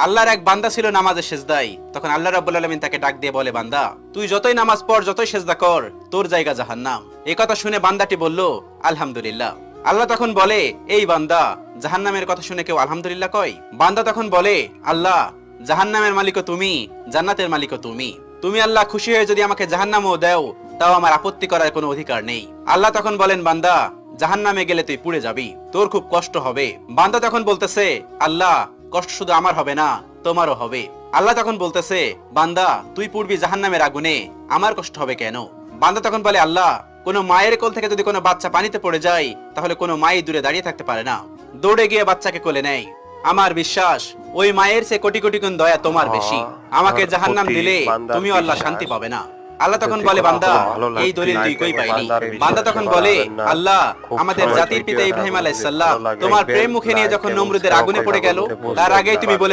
আল্লাহর এক বান্দা ছিল নামাজে সেজদায়। তখন আল্লাহ রাব্বুল আলামিন তাকে ডাক দিয়ে বলে, বান্দা তুই যতই নামাজ পড়, যতই সেজদা কর, তোর জায়গা জাহান্নাম। এই কথা শুনে বান্দাটি বলল, আলহামদুলিল্লাহ। আল্লাহ তখন বলে, এই বান্দা, জাহান্নামের কথা শুনে কেউ আলহামদুলিল্লাহ কয়? বান্দা তখন বলে, আল্লাহ, জাহান্নামের মালিকও তুমি, জান্নাতের মালিকও তুমি। তুমি আল্লাহ খুশি হয়ে যদি আমাকে জাহান্নামও দাও, তাও আমার আপত্তি করার কোনো অধিকার নেই। আল্লাহ তখন বলেন, বান্দা, জাহান্নামে গেলে তুই পুড়ে যাবি, তোর খুব কষ্ট হবে। বান্দা তখন বলতেছে, আল্লাহ, কষ্ট শুধু আমার হবে না, তোমারও হবে। আল্লাহ তখন বলতেছে, বান্দা, তুই পুড়বি জাহান্নামের আগুনে, আমার কষ্ট হবে কেন? বান্দা তখন বলে, আল্লাহ, কোনো মায়ের কোল থেকে যদি কোনো বাচ্চা পানিতে পড়ে যায়, তাহলে কোনো মাই দূরে দাঁড়িয়ে থাকতে পারে না, দৌড়ে গিয়ে বাচ্চাকে কোলে নেয়। আমার বিশ্বাস ওই মায়ের সে কোটি কোটি গুণ দয়া তোমার বেশি। আমাকে জাহান্নাম দিলে তুমিও আল্লাহ শান্তি পাবে না। আল্লাহ তখন বলে, বান্দা, এই দলিল তুই কই পাইলি? বান্দা তখন বলে, আল্লাহ, আমাদের জাতির পিতা ইব্রাহিম আলাইহিস সালাম তোমার প্রেম মুখে নিয়ে যখন নমরুদের আগুনে পড়ে গেল, তার আগেই তুমি বলে